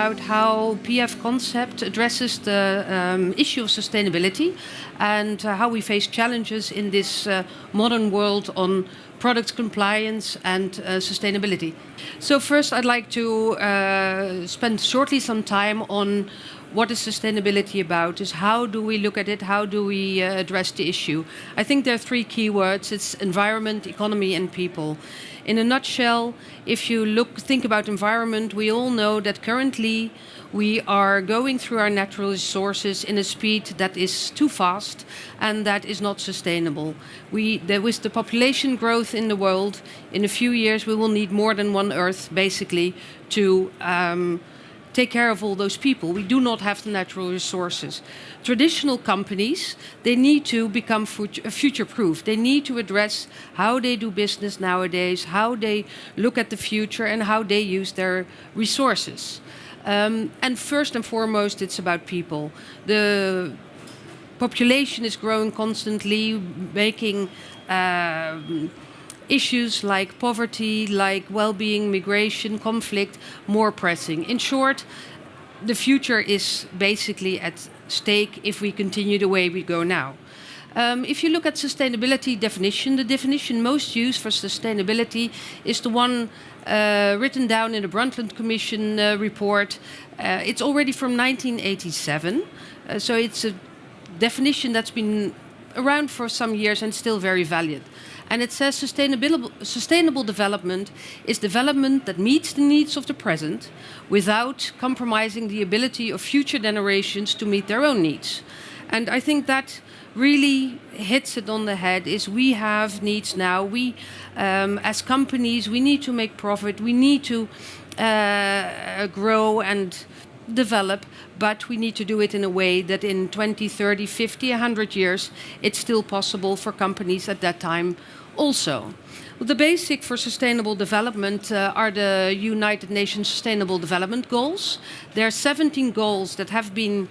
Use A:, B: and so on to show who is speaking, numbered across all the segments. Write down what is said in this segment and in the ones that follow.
A: about how PF Concept addresses the issue of sustainability and how we face challenges in this modern world on product compliance and sustainability. So first I'd like to spend shortly some time on what is sustainability about, is how do we look at it, how do we address the issue. I think there are three key words. It's environment, economy and people. In a nutshell, if you think about environment, we all know that currently we are going through our natural resources in a speed that is too fast and that is not sustainable. With the population growth in the world, in a few years we will need more than one Earth basically to take care of all those people. We do not have the natural resources. Traditional companies, they need to become future-proof. They need to address how they do business nowadays, how they look at the future and how they use their resources. And first and foremost, it's about people. The population is growing constantly, making issues like poverty, like well-being, migration, conflict, more pressing. In short, the future is basically at stake if we continue the way we go now. If you look at sustainability definition, the definition most used for sustainability is the one written down in the Brundtland Commission report. It's already from 1987, so it's a definition that's been around for some years and still very valid. And it says sustainable development is development that meets the needs of the present without compromising the ability of future generations to meet their own needs. And I think that really hits it on the head, is we have needs now. We, as companies, we need to make profit. We need to grow and develop, but we need to do it in a way that in 20, 30, 50, 100 years, it's still possible for companies at that time also. The basic for sustainable development are the United Nations Sustainable Development Goals. There are 17 goals that have been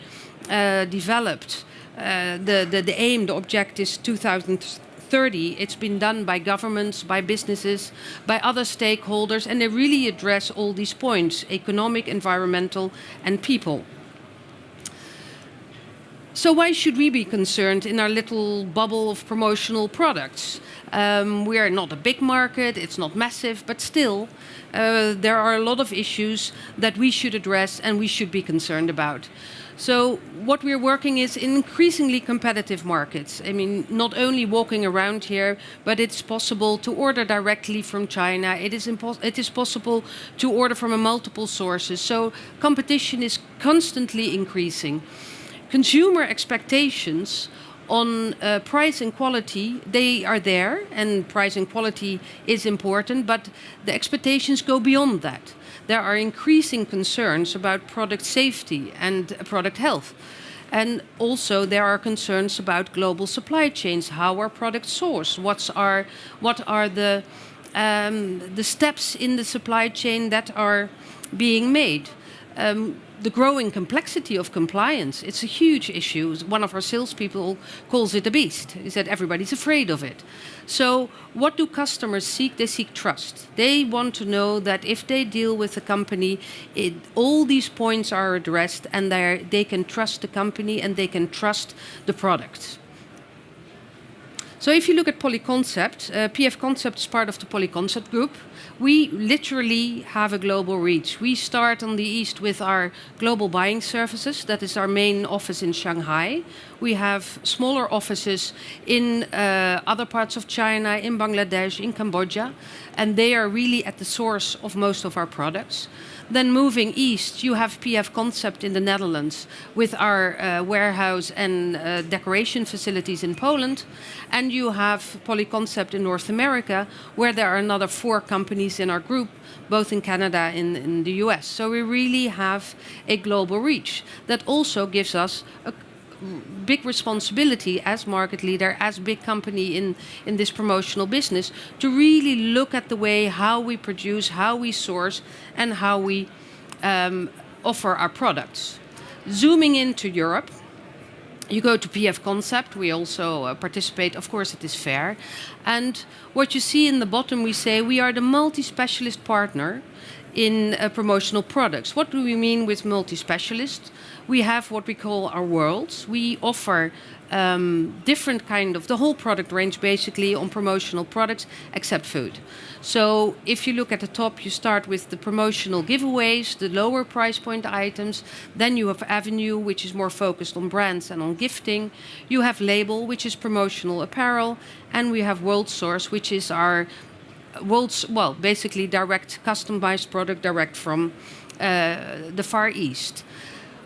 A: developed. The aim, the objective is 2030. It's been done by governments, by businesses, by other stakeholders, and they really address all these points: economic, environmental, and people. So why should we be concerned in our little bubble of promotional products? We are not a big market, it's not massive, but still there are a lot of issues that we should address and we should be concerned about. So what we're working is in increasingly competitive markets. I mean, not only walking around here, but it's possible to order directly from China. It is possible to order from multiple sources. So competition is constantly increasing. Consumer expectations on price and quality, they are there, and price and quality is important, but the expectations go beyond that. There are increasing concerns about product safety and product health. And also there are concerns about global supply chains, how are products sourced, what are the steps in the supply chain that are being made. The growing complexity of compliance, it's a huge issue. One of our salespeople calls it a beast. He said everybody's afraid of it. So what do customers seek? They seek trust. They want to know that if they deal with a company, all these points are addressed and they can trust the company and they can trust the product. So if you look at Polyconcept, PF Concept is part of the Polyconcept group. We literally have a global reach. We start on the east with our global buying services. That is our main office in Shanghai. We have smaller offices in other parts of China, in Bangladesh, in Cambodia, and they are really at the source of most of our products. Then moving east, you have PF Concept in the Netherlands with our warehouse and decoration facilities in Poland. And you have Polyconcept in North America, where there are another 4 companies in our group, both in Canada and in the US. So we really have a global reach. That also gives us a big responsibility as market leader, as big company in this promotional business, to really look at the way how we produce, how we source, and how we offer our products. Zooming into Europe, you go to PF Concept. We also participate, of course, at this fair. And what you see in the bottom, we say we are the multi-specialist partner in promotional products. What do we mean with multi-specialist? We have what we call our worlds. We offer different kind of the whole product range basically on promotional products except food. So if you look at the top, you start with the promotional giveaways, the lower price point items. Then you have Avenue, which is more focused on brands and on gifting. You have Label, which is promotional apparel. And we have World Source, which is our basically direct customized product direct from the Far East.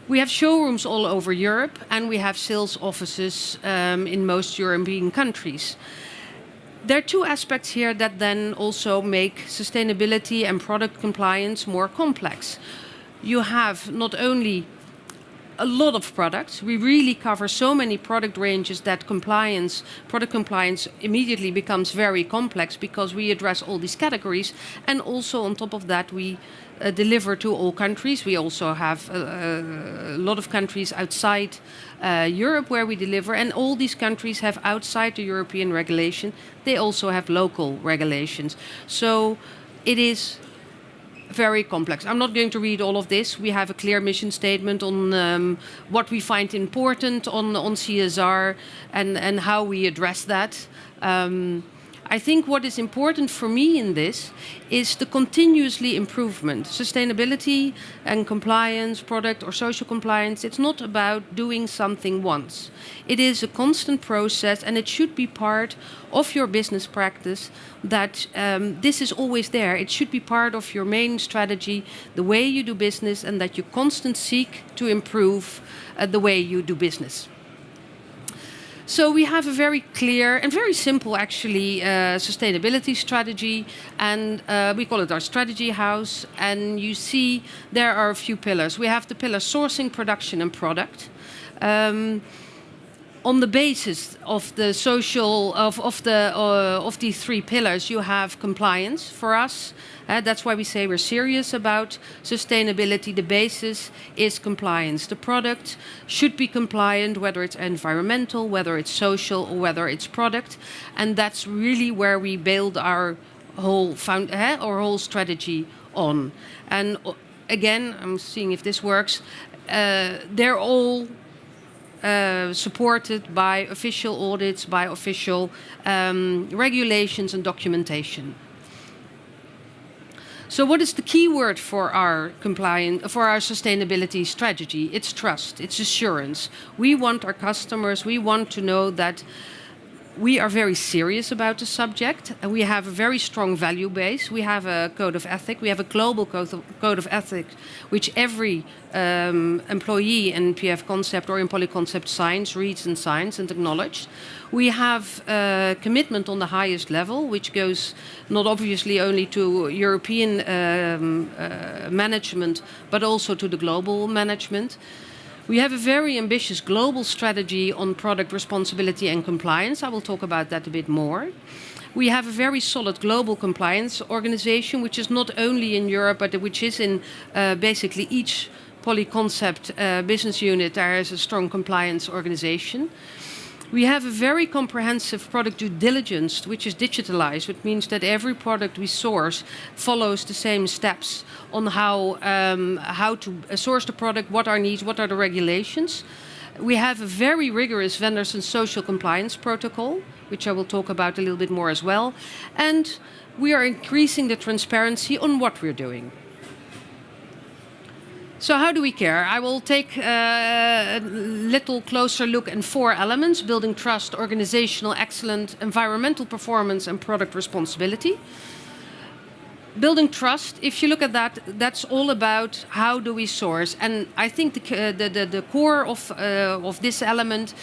A: We have showrooms all over Europe, and we have sales offices in most European countries. There are two aspects here that then also make sustainability and product compliance more complex. You have not only a lot of products. We really cover so many product ranges that product compliance immediately becomes very complex because we address all these categories. And also on top of that, we deliver to all countries. We also have a lot of countries outside Europe where we deliver. And all these countries have outside the European regulation, they also have local regulations. So it is very complex. I'm not going to read all of this. We have a clear mission statement on what we find important on CSR and how we address that. I think what is important for me in this is the continuously improvement. Sustainability and compliance, product or social compliance, it's not about doing something once. It is a constant process, and it should be part of your business practice that this is always there. It should be part of your main strategy, the way you do business, and that you constantly seek to improve the way you do business. So we have a very clear and very simple, actually, sustainability strategy, and we call it our strategy house. And you see there are a few pillars. We have the pillar sourcing, production, and product. On the basis of the social of these three pillars, you have compliance for us. That's why we say we're serious about sustainability. The basis is compliance. The product should be compliant, whether it's environmental, whether it's social, or whether it's product. And that's really where we build our whole strategy on. And again, I'm seeing if this works. They're all supported by official audits, by official regulations and documentation. So what is the key word for our sustainability strategy? It's trust, it's assurance. We want our customers, we want to know that we are very serious about the subject, and we have a very strong value base. We have a code of ethics. We have a global code of ethics, which every employee in PF Concept or in Polyconcept signs, reads and signs and acknowledges. We have a commitment on the highest level, which goes not obviously only to European management, but also to the global management. We have a very ambitious global strategy on product responsibility and compliance. I will talk about that a bit more. We have a very solid global compliance organization, which is not only in Europe, but which is in basically each Polyconcept business unit. There is a strong compliance organization. We have a very comprehensive product due diligence, which is digitalized, which means that every product we source follows the same steps on how to source the product, what are needs, what are the regulations. We have a very rigorous vendors and social compliance protocol, which I will talk about a little bit more as well. And we are increasing the transparency on what we're doing. So how do we care? I will take a little closer look at 4 elements: building trust, organizational excellence, environmental performance, and product responsibility. Building trust, if you look at that, that's all about how do we source. And I think the core of this element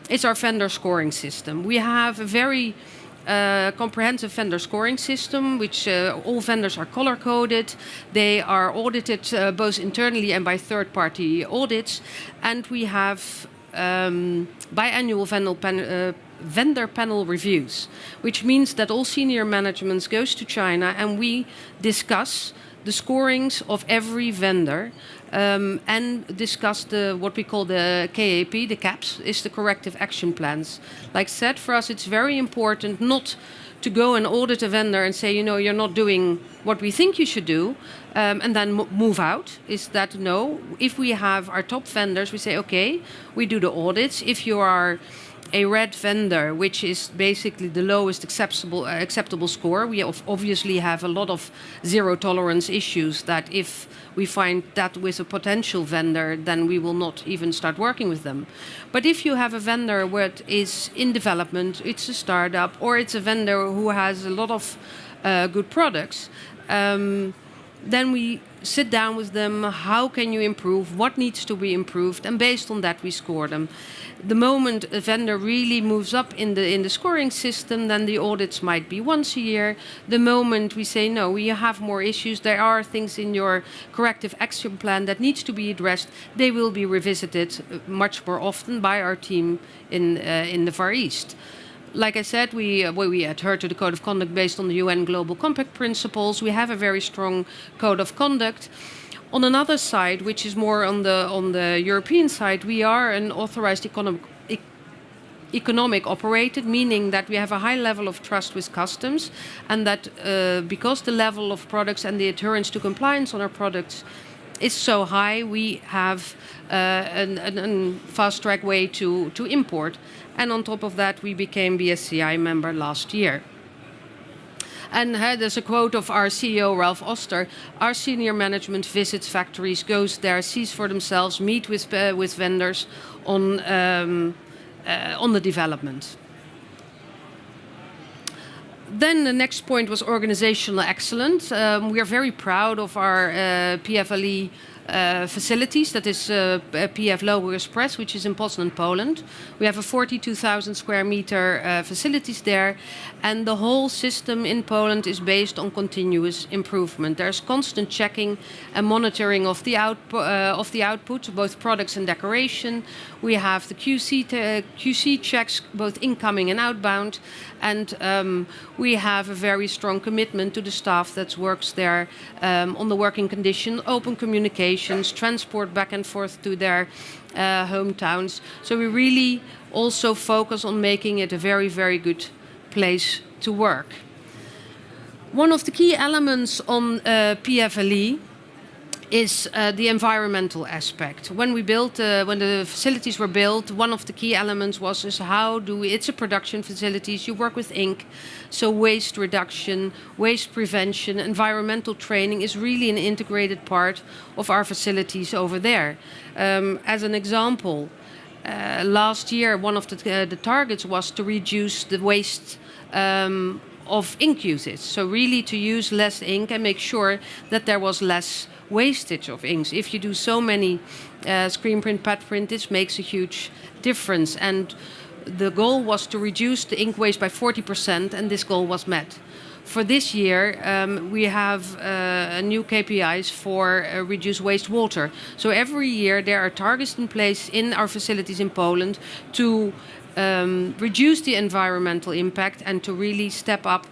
A: is our vendor scoring system. We have a very comprehensive vendor scoring system, which all vendors are color-coded. They are audited both internally and by third-party audits. And we have biannual vendor panel reviews, which means that all senior management goes to China and we discuss the scorings of every vendor and discuss what we call the KAP, the CAPs, is the corrective action plans. Like I said, for us it's very important not to go and audit a vendor and say, you're not doing what we think you should do, and then move out. Is that no? If we have our top vendors, we say, okay, we do the audits. If you are a red vendor, which is basically the lowest acceptable score, we obviously have a lot of zero tolerance issues that if we find that with a potential vendor, then we will not even start working with them. But if you have a vendor that is in development, it's a startup, or it's a vendor who has a lot of good products, then we sit down with them. How can you improve? What needs to be improved? And based on that, we score them. The moment a vendor really moves up in the scoring system, then the audits might be once a year. The moment we say, no, we have more issues, there are things in your corrective action plan that needs to be addressed, they will be revisited much more often by our team in the Far East. Like I said, we adhere to the Code of Conduct based on the UN Global Compact principles. We have a very strong Code of Conduct. On another side, which is more on the European side, we are an authorized economic operated, meaning that we have a high level of trust with customs, and that because the level of products and the adherence to compliance on our products is so high, we have a fast-track way to import. And on top of that, we became BSCI member last year. And there's a quote of our CEO, Ralph Oster: our senior management visits factories, goes there, sees for themselves, meet with vendors on the development. Then the next point was organizational excellence. We are very proud of our PFLE facilities, that is PF Lowers Press, which is in Poznan, Poland. We have a 42,000 square meter facilities there, and the whole system in Poland is based on continuous improvement. There's constant checking and monitoring of the output, both products and decoration. We have the QC checks, both incoming and outbound, and we have a very strong commitment to the staff that works there on the working condition, open communications, transport back and forth to their hometowns. So we really also focus on making it a very, very good place to work. One of the key elements on PFLE is the environmental aspect. When the facilities were built, one of the key elements was it's a production facilities, you work with ink, so waste reduction, waste prevention, environmental training is really an integrated part of our facilities over there. As an example, last year one of the targets was to reduce the waste of ink usage, so really to use less ink and make sure that there was less wastage of inks. If you do so many screen print, pad print, this makes a huge difference. And the goal was to reduce the ink waste by 40%, and this goal was met. For this year, we have new KPIs for reduced wastewater. So every year there are targets in place in our facilities in Poland to reduce the environmental impact and to really step up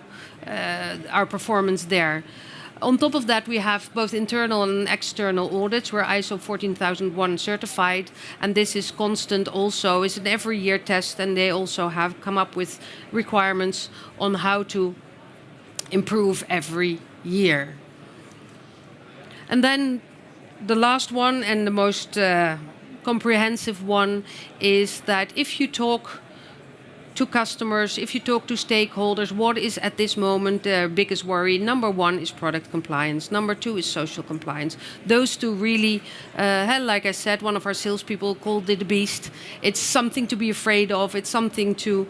A: our performance there. On top of that, we have both internal and external audits. We're ISO 14001 certified, and this is constant also. It's an every year test, and they also have come up with requirements on how to improve every year. And then the last one and the most comprehensive one is that if you talk to customers, if you talk to stakeholders, what is at this moment their biggest worry? Number one is product compliance. Number two is social compliance. Those two really, like I said, one of our salespeople called it the beast. It's something to be afraid of. It's something to,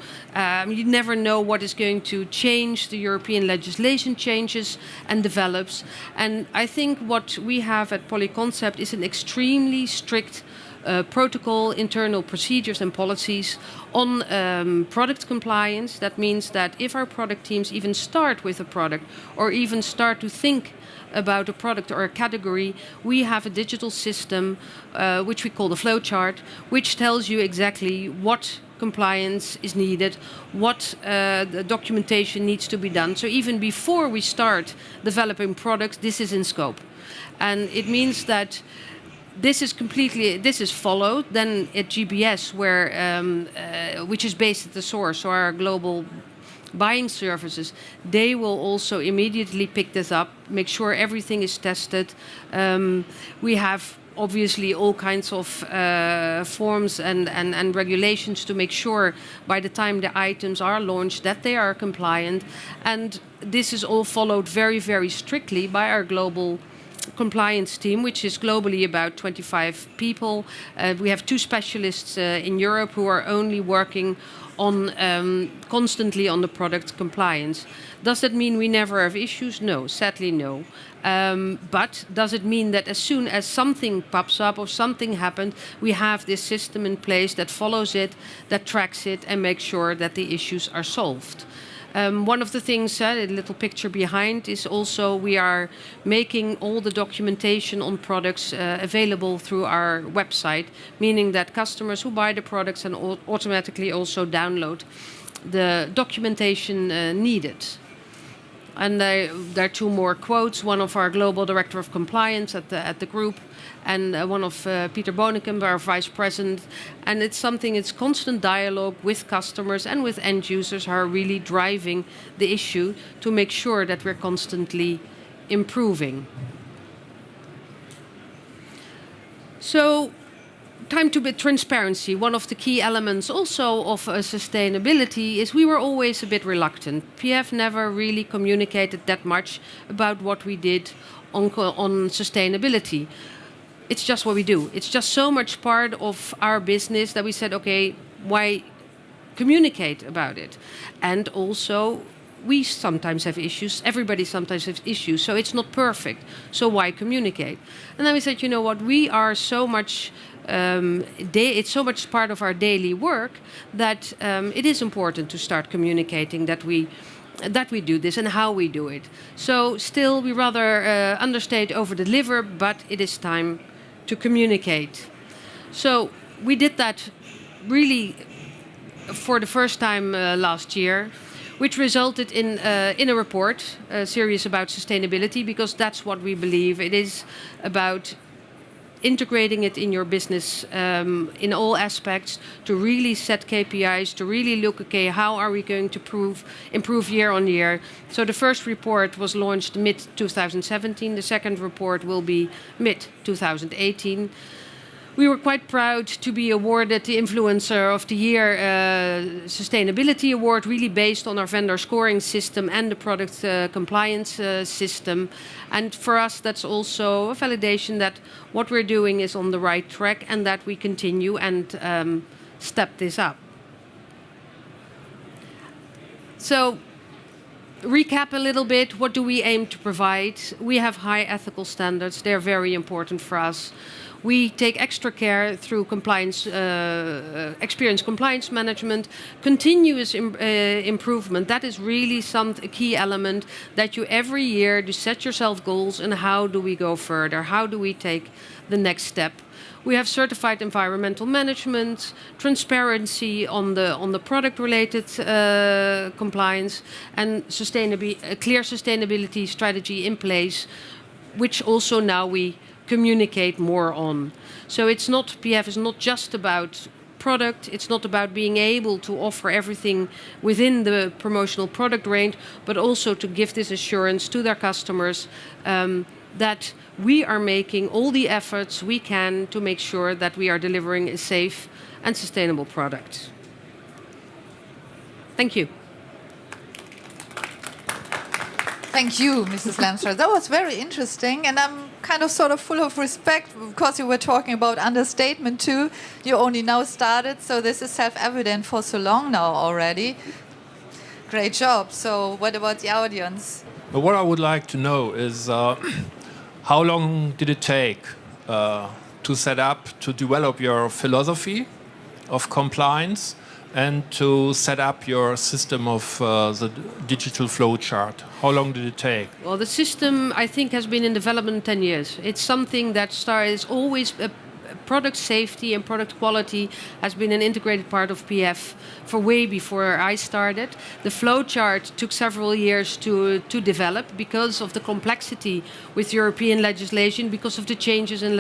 A: you never know what is going to change. The European legislation changes and develops. And I think what we have at Polyconcept is an extremely strict protocol, internal procedures and policies on product compliance. That means that if our product teams even start with a product or even start to think about a product or a category, we have a digital system which we call the flow chart, which tells you exactly what compliance is needed, what the documentation needs to be done. So even before we start developing products, this is in scope. And it means that This is followed then at GBS, which is based at the source, so our global buying services. They will also immediately pick this up, make sure everything is tested. We have obviously all kinds of forms and regulations to make sure by the time the items are launched that they are compliant. And this is all followed very, very strictly by our global compliance team, which is globally about 25 people. We have 2 specialists in Europe who are only working on constantly on the product compliance. Does that mean we never have issues? No, sadly no. But does it mean that as soon as something pops up or something happened, we have this system in place that follows it, that tracks it, and makes sure that the issues are solved? One of the things, the little picture behind, is also we are making all the documentation on products available through our website, meaning that customers who buy the products can automatically also download the documentation needed. And there are 2 more quotes, one of our global director of compliance at the group, and one of Peter Bonekamp, our vice president. And it's constant dialogue with customers and with end users who are really driving the issue to make sure that we're constantly improving. So, time to bit transparency. One of the key elements also of sustainability is we were always a bit reluctant. PF never really communicated that much about what we did on sustainability. It's just what we do. It's just so much part of our business that we said, okay, why communicate about it? And also, we sometimes have issues. Everybody sometimes has issues. So it's not perfect. So why communicate? And then we said, you know what? We are so much. It's so much part of our daily work that it is important to start communicating that we do this and how we do it. So still, we rather understate, over-deliver, but it is time to communicate. So we did that really for the first time last year, which resulted in a report, a series about sustainability, because that's what we believe. It is about integrating it in your business in all aspects, to really set KPIs, to really look, okay, how are we going to improve year on year? So the first report was launched mid-2017. The second report will be mid-2018. We were quite proud to be awarded the Influencer of the Year Sustainability Award, really based on our vendor scoring system and the product compliance system. And for us, that's also a validation that what we're doing is on the right track and that we continue and step this up. So, recap a little bit, what do we aim to provide? We have high ethical standards. They're very important for us. We take extra care through compliance, experience compliance management, continuous improvement. That is really a key element that you every year do set yourself goals and how do we go further? How do we take the next step? We have certified environmental management, transparency on the product-related compliance, and a clear sustainability strategy in place, which also now we communicate more on. So PF is not just about product, it's not about being able to offer everything within the promotional product range, but also to give this assurance to their customers that we are making all the efforts we can to make sure that we are delivering a safe and sustainable product. Thank you.
B: Thank you, Mrs. Lemstra. That was very interesting, and I'm kind of sort of full of respect because you were talking about understatement too. You only now started, so this is self-evident for so long now already. Great job. So what about the audience?
C: But what I would like to know is how long did it take to set up, to develop your philosophy of compliance and to set up your system of the digital flow chart? How long did it take?
A: Well, the system, I think, has been in development 10 years. It's something that is always product safety and product quality has been an integrated part of PF for way before I started. The flowchart took several years to develop because of the complexity with European legislation, because of the changes in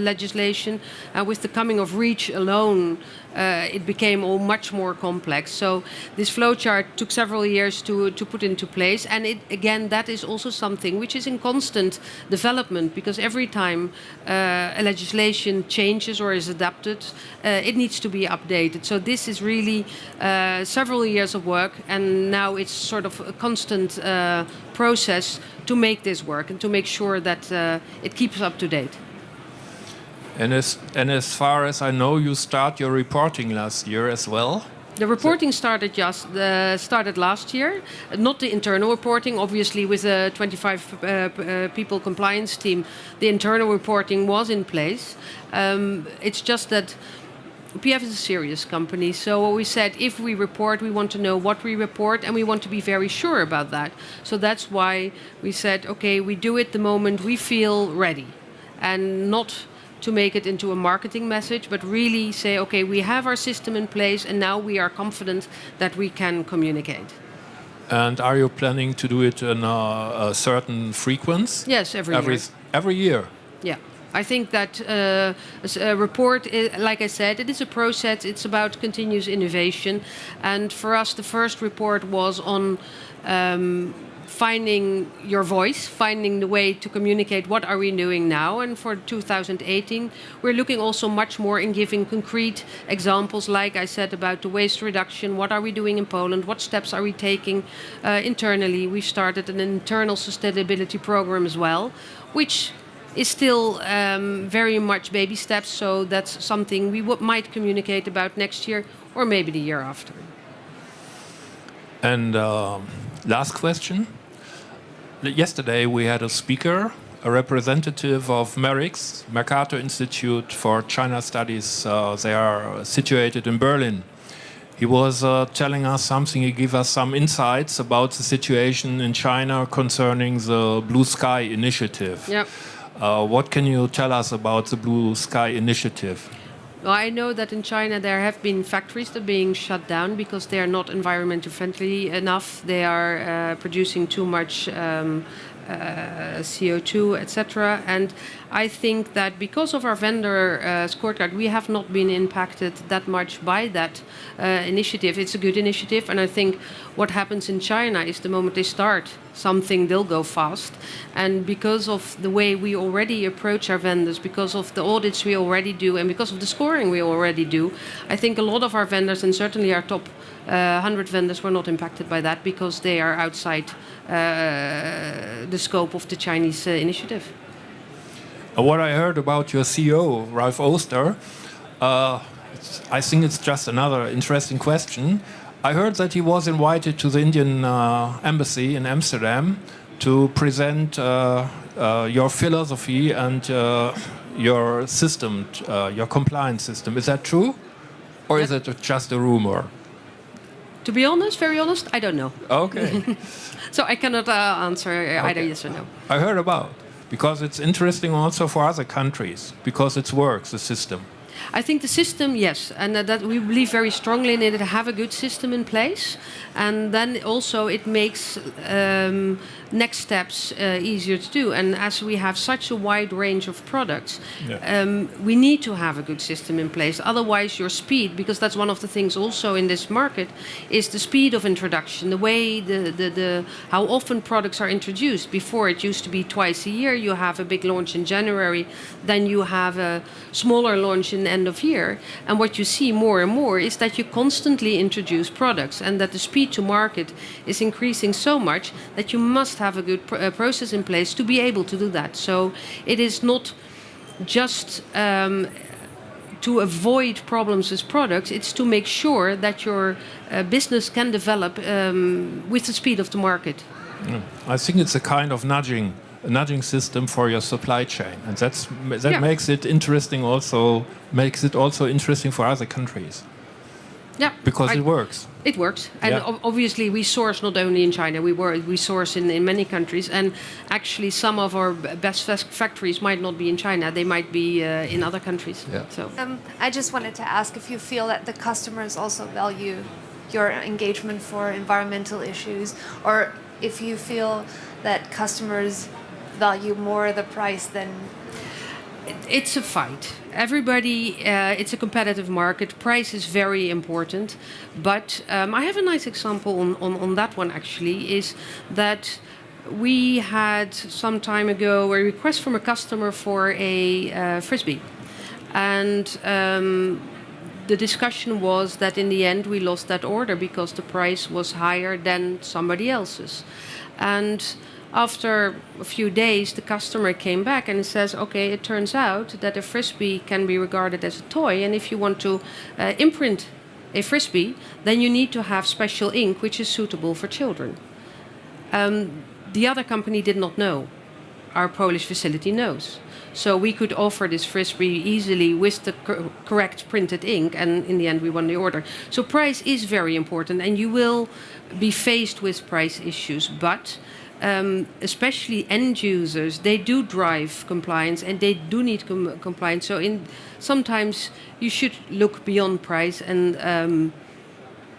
A: legislation. With the coming of REACH alone, it became all much more complex. So this flowchart took several years to put into place. And again, that is also something which is in constant development, because every time a legislation changes or is adapted, it needs to be updated. So this is really several years of work, and now it's sort of a constant process to make this work and to make sure that it keeps up to date.
C: And as far as I know, you start your reporting last year as well.
A: The reporting started last year, not the internal reporting. Obviously, with a 25 people compliance team, the internal reporting was in place. It's just that PF is a serious company, so what we said, if we report, we want to know what we report, and we want to be very sure about that. So that's why we said, okay, we do it the moment we feel ready, and not to make it into a marketing message, but really say, okay, we have our system in place, and now we are confident that we can communicate.
C: And are you planning to do it in a certain frequency?
A: Yes, every year.
C: Every year?
A: Yeah. I think that a report, like I said, it is a process. It's about continuous innovation. And for us, the first report was on finding your voice, finding the way to communicate what are we doing now. And for 2018, we're looking also much more in giving concrete examples, like I said, about the waste reduction. What are we doing in Poland? What steps are we taking internally? We've started an internal sustainability program as well, which is still very much baby steps, so that's something we might communicate about next year or maybe the year after.
C: And last question. Yesterday we had a speaker, a representative of MERIX, Mercator Institute for China Studies. They are situated in Berlin. He was telling us something, he gave us some insights about the situation in China concerning the Blue Sky Initiative.
A: Yep.
C: What can you tell us about the Blue Sky Initiative?
A: Well, I know that in China there have been factories that are being shut down because they are not environmentally friendly enough. They are producing too much CO2, etc. And I think that because of our vendor scorecard, we have not been impacted that much by that initiative. It's a good initiative, and I think what happens in China is the moment they start something, they'll go fast. And because of the way we already approach our vendors, because of the audits we already do, and because of the scoring we already do, I think a lot of our vendors, and certainly our top 100 vendors, were not impacted by that because they are outside the scope of the Chinese initiative.
C: What I heard about your CEO, Ralph Oster, I think it's just another interesting question. I heard that he was invited to the Indian embassy in Amsterdam to present your philosophy and your system, your compliance system. Is that true? Or is it just a rumor?
A: To be honest, very honest, I don't know.
C: Okay.
A: So I cannot answer either yes or no.
C: I heard about, because it's interesting also for other countries, because it works, the system.
A: I think the system, yes, and that we believe very strongly in it, to have a good system in place, and then also it makes next steps easier to do. And as we have such a wide range of products, we need to have a good system in place. Otherwise, your speed, because that's one of the things also in this market, is the speed of introduction, the way how often products are introduced. Before, it used to be twice a year. You have a big launch in January, then you have a smaller launch in the end of year. And what you see more and more is that you constantly introduce products, and that the speed to market is increasing so much that you must have a good process in place to be able to do that. So it is not just to avoid problems with products, it's to make sure that your business can develop with the speed of the market.
C: I think it's a kind of nudging system for your supply chain, and that makes it interesting. Also makes it also interesting for other countries.
A: Yeah,
C: because it works.
A: It works, and
C: Yeah.
A: obviously we source not only in China. We source in many countries, and actually some of our best factories might not be in China. They might be in other countries.
C: Yeah.
A: So
D: I just wanted to ask if you feel that the customers also value your engagement for environmental issues, or if you feel that customers value more the price than.
A: it's a fight. Everybody, it's a competitive market. Price is very important. But I have a nice example on that one, actually, is that we had some time ago a request from a customer for a Frisbee. And the discussion was that in the end we lost that order because the price was higher than somebody else's. And after a few days, the customer came back and says, okay, it turns out that a Frisbee can be regarded as a toy, and if you want to imprint a Frisbee, then you need to have special ink which is suitable for children. The other company did not know. Our Polish facility knows. So we could offer this Frisbee easily with the correct printed ink, and in the end we won the order. So price is very important, and you will be faced with price issues, but especially end users, they do drive compliance and they do need compliance. So sometimes you should look beyond price, and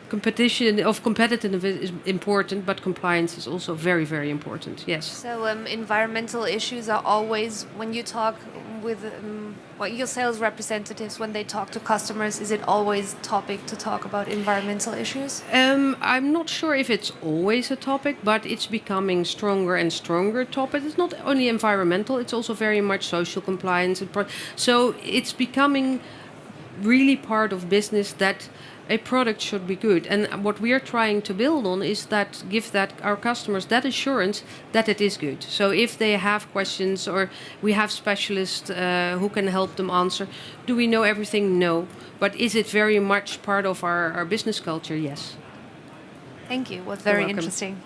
A: competitiveness is important, but compliance is also very, very important. Yes.
D: So environmental issues are always, when you talk with your sales representatives, when they talk to customers, is it always topic to talk about environmental issues?
A: I'm not sure if it's always a topic, but it's becoming stronger and stronger topic. It's not only environmental, it's also very much social compliance. So it's becoming really part of business that a product should be good. And what we are trying to build on is that give that our customers that assurance that it is good. So if they have questions, or we have specialists who can help them answer. Do we know everything? No. But is it very much part of our business culture? Yes.
D: Thank you. It was very
A: welcome.
D: interesting.